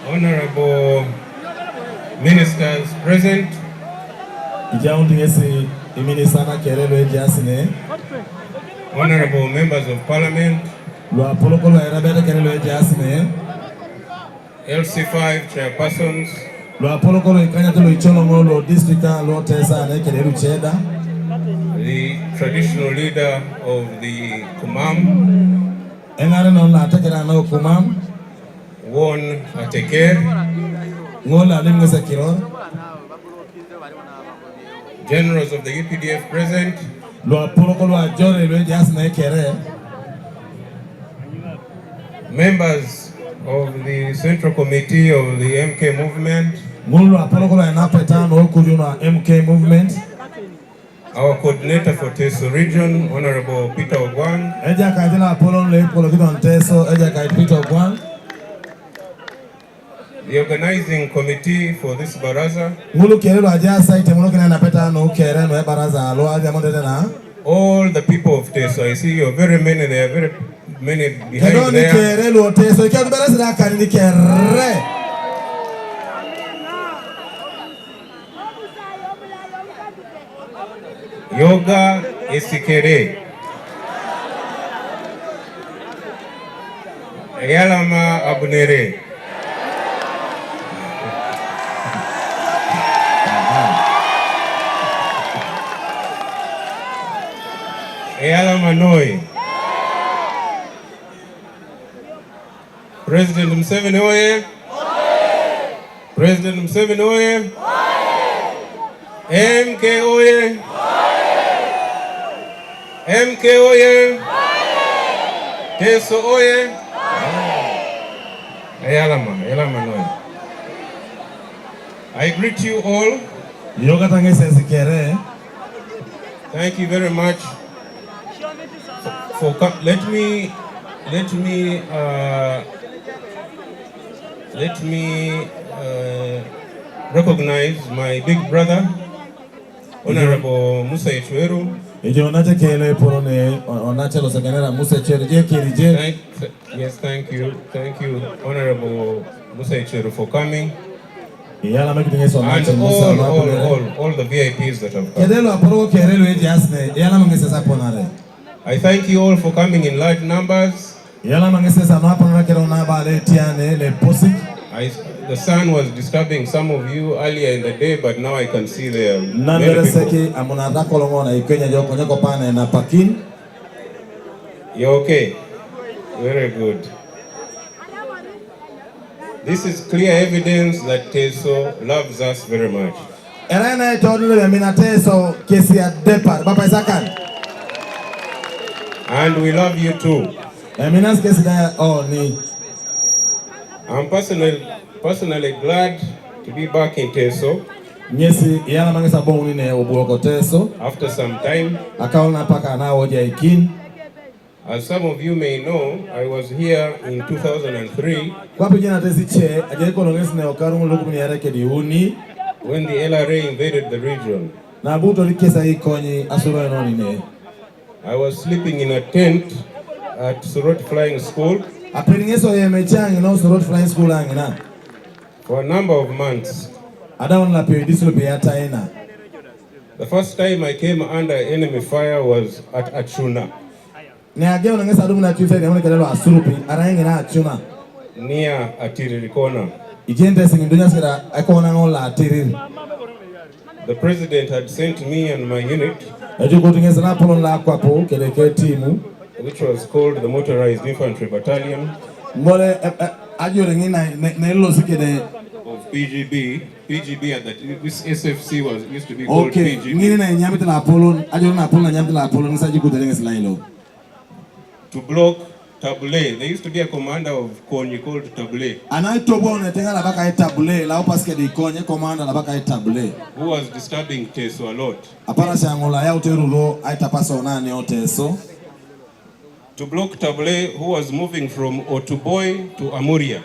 Honorable ministers present, honorable members of parliament, LC5 chairpersons, the traditional leader of the Kumam, Won Ateker, generals of the UPDF present, members of the Central Committee of the MK movement, our coordinator for Teso region, Honorable Peter Ogwang, the organizing committee for this baraza, all the people of Teso. I see you are very many, there are very many behind there. Yoga Esikere, Yalama Abunere, Yalama Noi, President Museveni Oye, President Museveni Oye, MK Oye, MK Oye, Teso Oye, Yalama Noi. I greet you all. Thank you very much for let me recognize my big brother, Honorable Musa Ichweru. Yes, thank you, Honorable Musa Ichweru, for coming. And all the VIPs that have come. I thank you all for coming in large numbers. The sun was disturbing some of you earlier in the day, but now I can see there many people. You're okay? Very good. This is clear evidence that Teso loves us very much. And we love you too. I'm personally glad to be back in Teso after some time. As some of you may know, I was here in 2003 when the LRA invaded the region. I was sleeping in a tent at Surot Flying School for a number of months. The first time I came under enemy fire was at Achuna. Near Atiriri Corner. The president had sent me and my unit, which was called the Motorized Infantry Battalion of PGB. PGB at that, this SFC used to be called PGB. To block Tabule. There used to be a commander of Konyi called Tabule, who was disturbing Teso a lot. To block Tabule, who was moving from Otuboy to Amuria.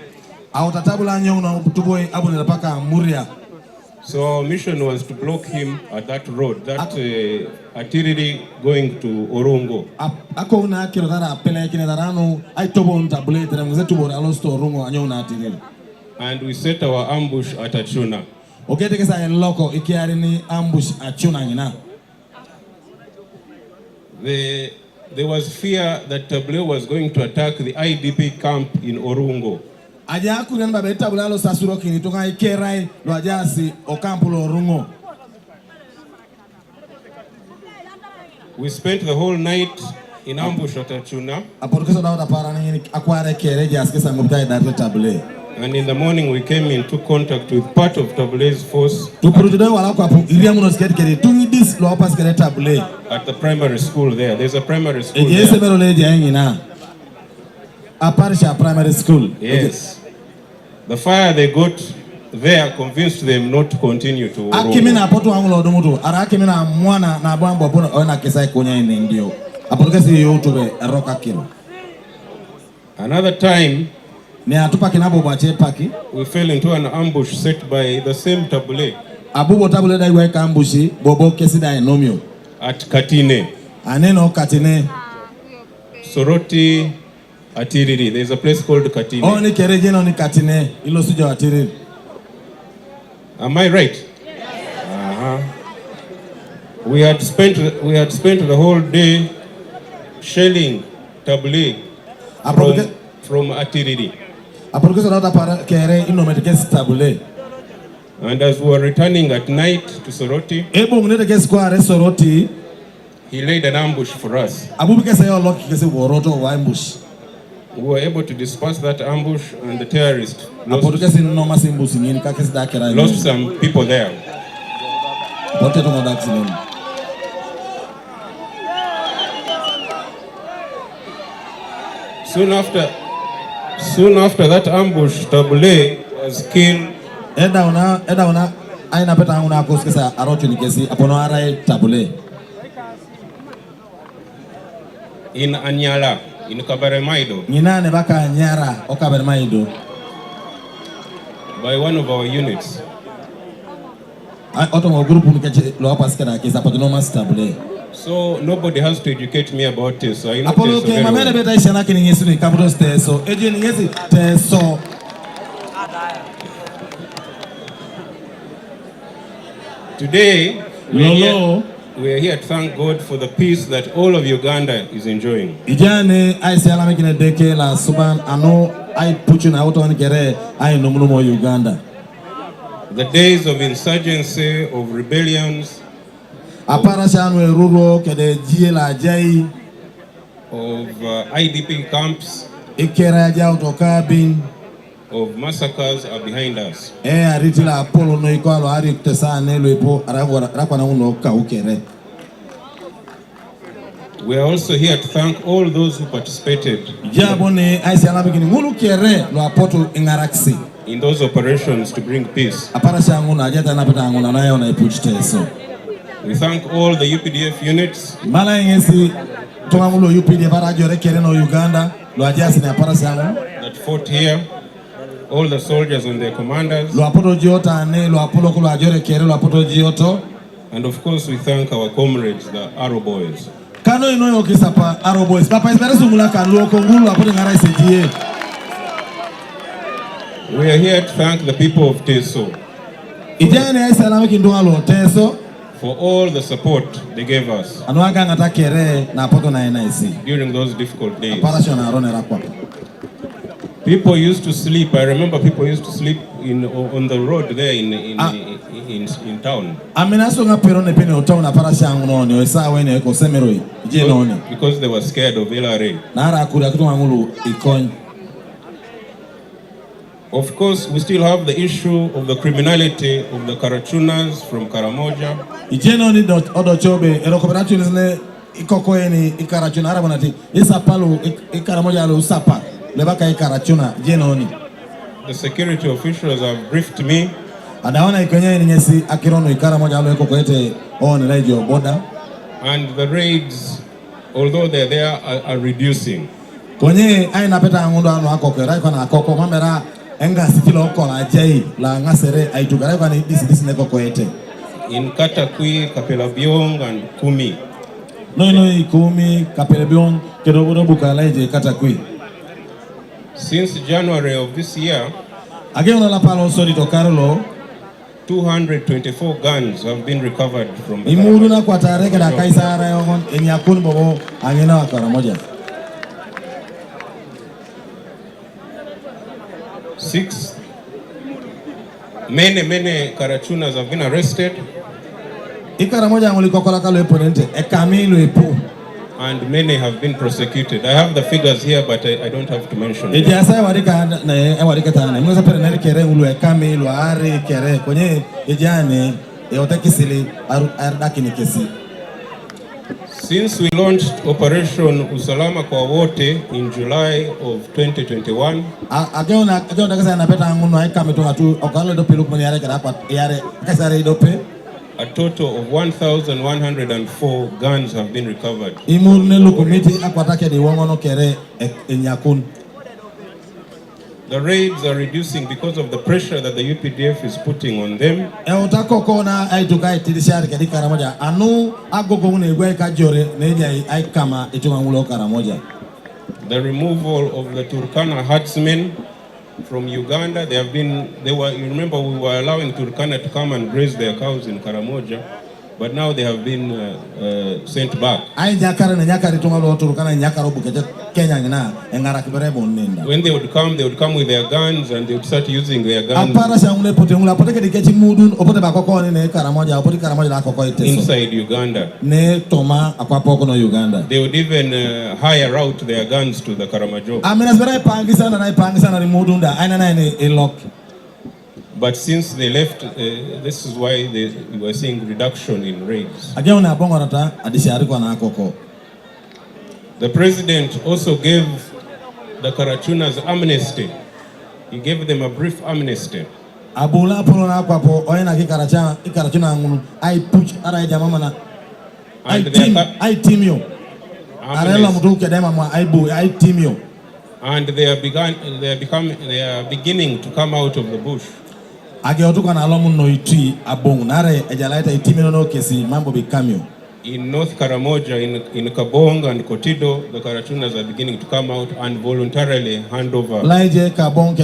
So our mission was to block him at that road, that Atiriri going to Orungo. And we set our ambush at Achuna. There was fear that Tabule was going to attack the IDP camp in Orungo. We spent the whole night in ambush at Achuna. And in the morning we came into contact with part of Tabule's force at the primary school there. There's a primary school there. Primary school. Yes. The fire they got there convinced them not to continue to Orungo. Another time, we fell into an ambush set by the same Tabule at Katine. Soroti Atiriri. There's a place called Katine. Am I right? Yes. We had spent the whole day shelling Tabule from Atiriri. And as we were returning at night to Soroti, he laid an ambush for us. We were able to disperse that ambush, and the terrorists lost some people there. Soon after that ambush, Tabule was killed. In Anyala, in Kabaremaido, by one of our units. So nobody has to educate me about Teso. I know Teso. Today, we are here to thank God for the peace that all of Uganda is enjoying. The days of insurgency, of rebellions, of IDP camps, of massacres are behind us. We are also here to thank all those who participated in those operations to bring peace. We thank all the UPDF units that fought here, all the soldiers and their commanders, and of course we thank our comrades, the Arrow Boys. We are here to thank the people of Teso for all the support they gave us during those difficult days. People used to sleep. I remember people used to sleep on the road there in town. Because they were scared of LRA. Of course, we still have the issue of the criminality of the Karachunas from Karamoja. The security officials have briefed me. And the raids, although they're there, are reducing. In Katakwi, Kapelabiong, and Kumi. Kumi, Kapelabiong, Katakwi. Since January of this year, 224 guns have been recovered from the many Karachunas have been arrested. And many have been prosecuted. I have the figures here, but I don't have to mention them. Since we launched Operation Usalama kwa Wote in July of 2021, a total of 1,104 guns have been recovered. The raids are reducing because of the pressure that the UPDF is putting on them. The removal of the Turkana herdsmen from Uganda, you remember we were allowing Turkana to come and graze their cows in Karamoja, but now they have been sent back. When they would come with their guns and they would start using their guns inside Uganda. They would even hire out their guns to the Karamajo. But since they left, this is why we were seeing reduction in raids. The president also gave the Karachunas amnesty. He gave them a brief amnesty. And they are beginning to come out of the bush. In North Karamoja, in Kabong and Kotido, the Karachunas are beginning to come out and voluntarily hand over their guns.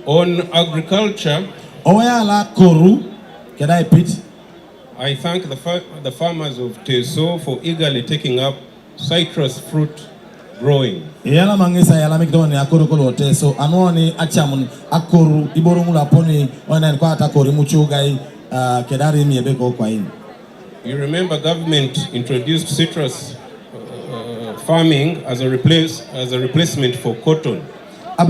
On agriculture, I thank the farmers of Teso for eagerly taking up citrus fruit growing. In North You remember government introduced citrus farming as a replacement for cotton. How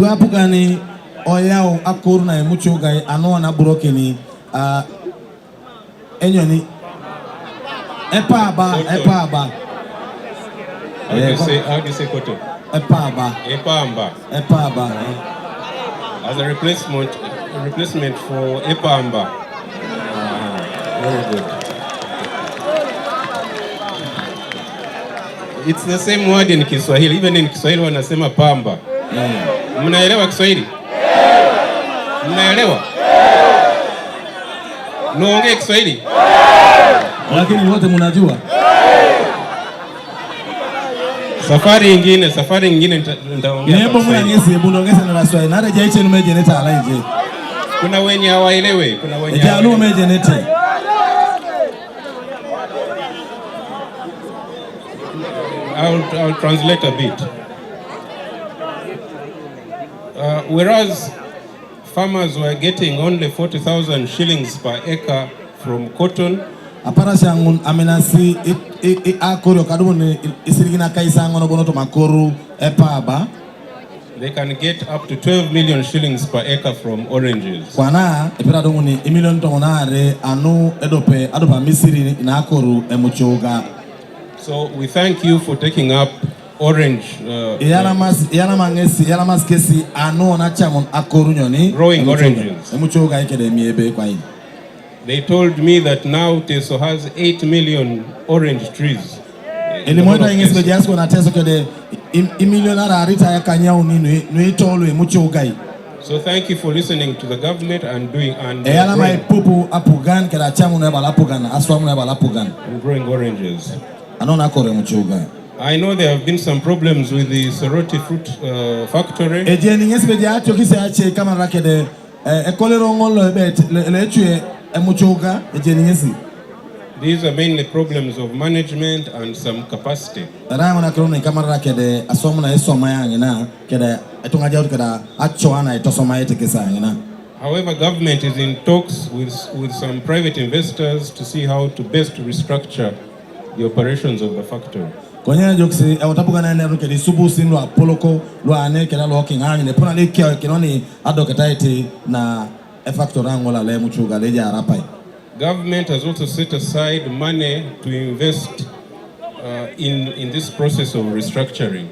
do you say cotton? Epamba. As a replacement for epamba. Very good. It's the same word in Kiswahili. Even in Kiswahili wanasema pamba. Mnaelewa Kiswahili? Mnaelewa? Muongee Kiswahili? Lakini wote mnajua. Safari ingine nitaongea. Yebo mwanangezi bunongeza na baswai nare jaiche nume geneta alaije. Kuna wenye hawaelewe, kuna wenye hawaelewe. Jalu genete. I'll translate a bit. Whereas farmers were getting only 40,000 shillings per acre from cotton, apara shangun amenasi akoro kadumuni isirigina kaisango no bonoto makoru epaba, they can get up to 12 million shillings per acre from oranges. Kwana epera dumuni imilion tomonare anu adopa misiri na akoru emuchoga. So we thank you for taking up orange yalamas kesi anu na chamon akoru nyoni growing oranges. Emuchoga ikede miebe kwa hii. They told me that now Teso has 8 million orange trees. Elimoita ingesi jasko na Teso kede imilionara arita ya kanyao nini nuitolu emuchoga. So thank you for listening to the government and doing and pupu apugan keda chamu na balapugan aswamu na balapugan and growing oranges. Anona kore emuchoga. I know there have been some problems with the Soroti fruit factory. Ejeni ingesi bejacho kise ache kama rakede ekolero ngolo lechue emuchoga ejeni ingesi. These are mainly problems of management and some capacity. Rama na kroni kama rakede aswamu na esoma yangina kede etungaja keda achoana etosoma yete kesa yangina. However, government is in talks with some private investors to see how to best restructure the operations of the factory. Kwenye joksi awatapuga na nero kedi subu sinlo apoloko lo ane keda lo kinganyi ne pona lekia kinoni adoketaiti na factory angola le muchuga leja arapai. Government has also set aside money to invest in this process of restructuring.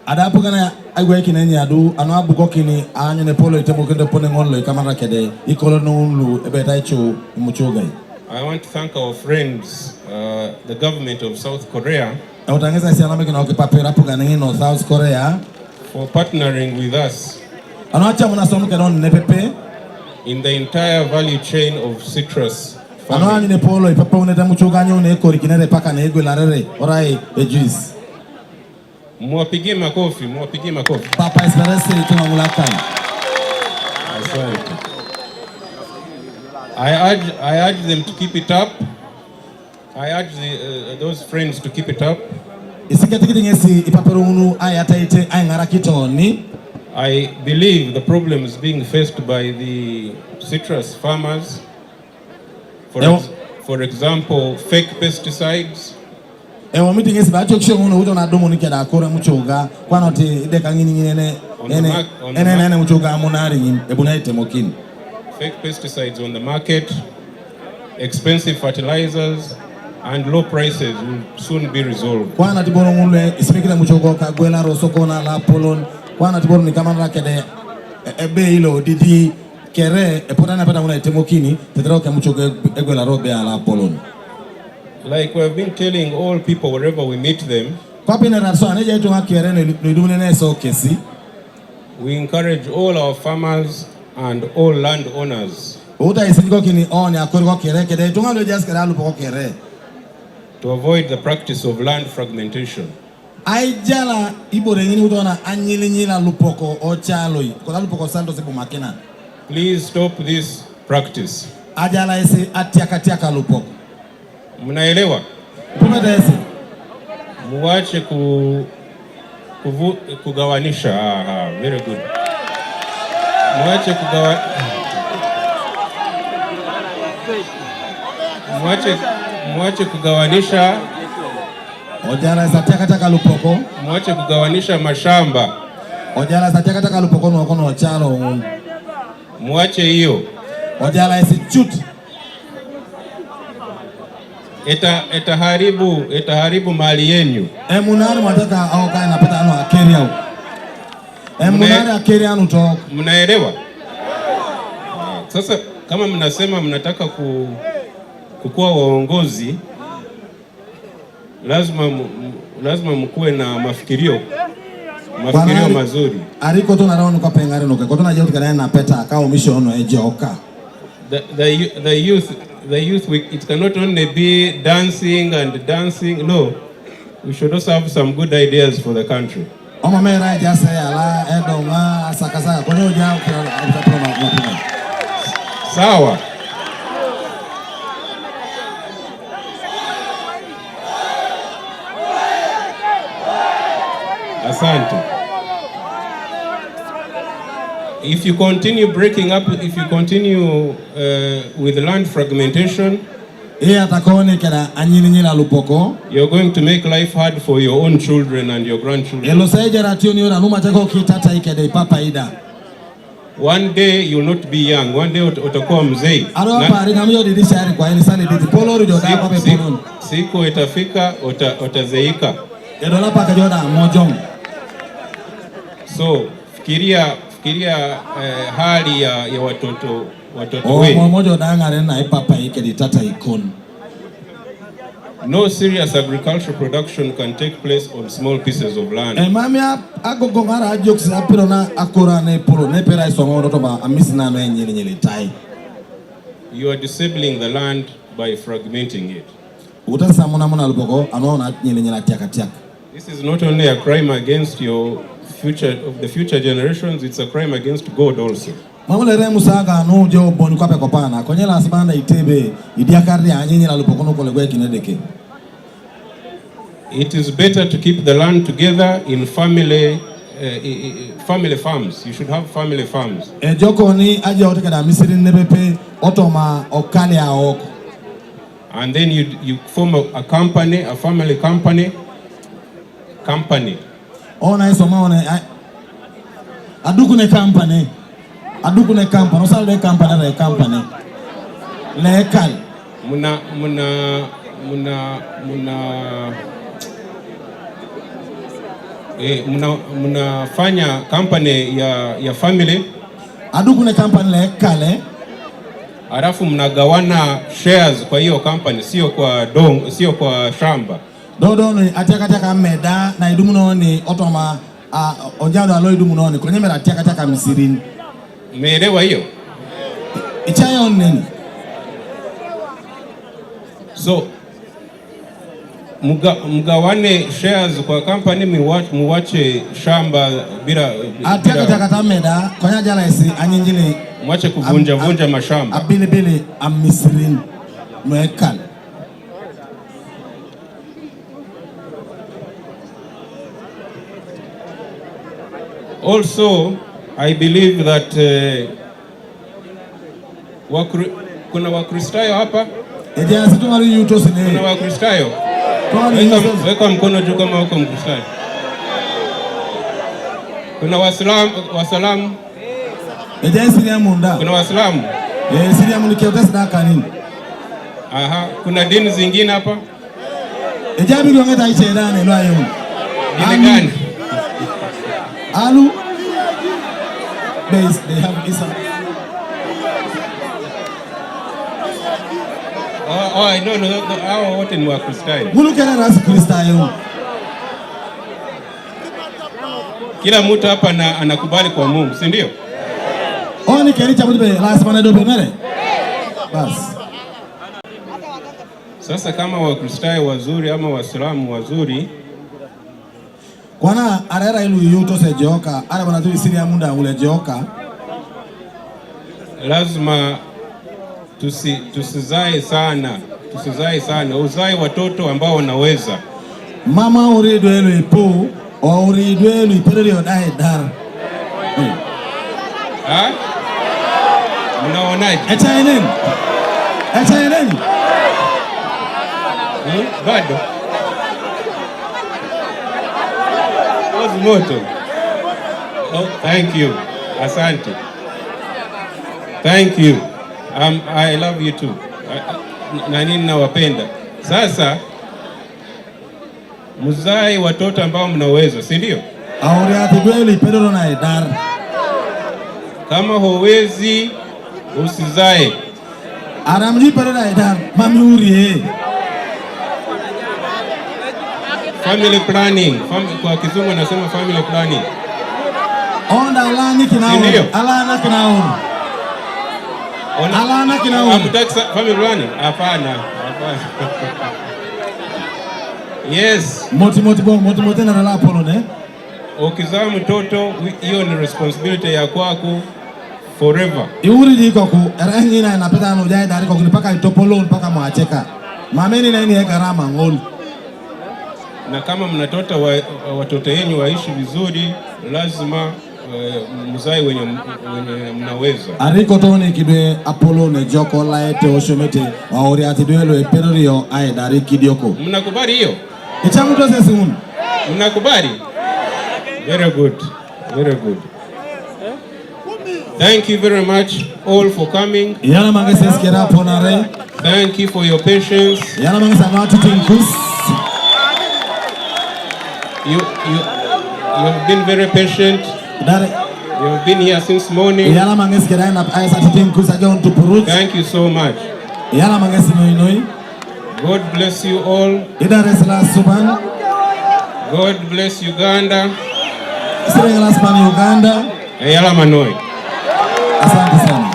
Adapuga na agwe kinenye adu anu abugo kini anyo ne polo itemo kende pone ngolo kamara kede ikolo no unlu ebetaicho muchuga. I want to thank our friends, the government of South Korea, for partnering with us in the entire value chain of citrus farming. Muwapigie makofi. Papa esperance tunamulaka. I urge them to keep it up. I urge those friends to keep it up. I believe the problems being faced by the citrus farmers, for example, fake pesticides, on the fake pesticides on the market, expensive fertilizers, and low prices will soon be resolved. Like we have been telling all people wherever we meet them, we encourage all our farmers and all landowners to avoid the practice of land fragmentation. Please stop this practice. Mnaelewa? Muache kugawanisha. Very good. Muache kugawanisha. Muache kugawanisha mashamba. Muache hiyo. Etaharibu mali yenu. Mnaelewa? Sasa kama mnasema mnataka kukuwa waongozi, lazima mkuwe na mafikirio mazuri. The youth, it cannot only be dancing. No, we should also have some good ideas for the country. Sawa. Asante. If you continue breaking up, if you continue with land fragmentation, you're going to make life hard for your own children and your grandchildren. One day you'll not be young. One day utakuwa mzee. Siku itafika utazeeka. So fikiria hali ya watoto wewe. No serious agricultural production can take place on small pieces of land. You are disabling the land by fragmenting it. This is not only a crime against the future generations, it's a crime against God also. It is better to keep the land together in family farms. You should have family farms. And then you form a company, a family company. Oh, nice. Adukune company. Osal company. Lekal. Mnafanya company ya family. Adukune company lekale. Alafu mnagawana shares kwa hiyo company, sio kwa shamba. Ni ataka meda na idumuno ni otoma ojado alo idumuno ni kwenye mera ataka misirini. Umeelewa hiyo? Ichayo nini? So mgawane shares kwa company, muwache shamba bila ataka meda kwenye jala isi anyinjili mwache kuvunja mashamba. Abilibili amisirini mwekal. Also, I believe that kuna Wakristayo hapa. Kuna Wakristayo. Weka mkono juu kama uko Mkristayo. Kuna Waislamu. Kuna Waislamu. Aha, kuna dini zingine hapa. Dini gani? Alu, they have Islam. No. Hao wote ni Wakristayo. Mulukena rasi Kristayo. Kila mtu hapa anakubali kwa Mungu, si ndio? Oni kericha mtu lazima na dobe mere. Bas. Sasa kama Wakristayo wazuri ama Waislamu wazuri, kwana arera ilu yuto se joka, ara bana tu siri ya munda ule joka. Lazima tusizae sana. Uzae watoto ambao wanaweza. Mama uridu elu ipu, o uridu elu ipedeli odae dar. Ha? Mnaonaje? Echainen. Bado. Moto. Oh, thank you. Asante. Thank you. I love you too. Nani nawapenda. Sasa mzae watoto ambao mnaweza, si ndio? Kama huwezi usizae. Family planning. Kwa kizungu nasema family planning. Onda alani kinaona. Alana kinaona. Family planning? Hapana. Yes. Moti na la Apollo ne. Ukizaa mtoto hiyo ni responsibility ya kwako forever. Iuri diko ku erangi na napeta no jai dari ko mpaka itopolo mpaka mwacheka. Mameni na ni gharama ngol. Na kama mnatota watoto yenu waishi vizuri, lazima mzai wenye mnaweza. Ariko toni kidwe Apollo ne joko laete oshomete waori atidwelo eperio ai dari kidioko. Mnakubali hiyo? Ichangu to sesi un. Mnakubali? Very good. Very good. Thank you very much all for coming. Yana mangese skera ponare. Thank you for your patience. Yana mangesa ngatu tinkus. You have been very patient. You have been here since morning. Thank you so much. God bless you all. God bless Uganda. Uganda. Ayala Manoi. Asante sana.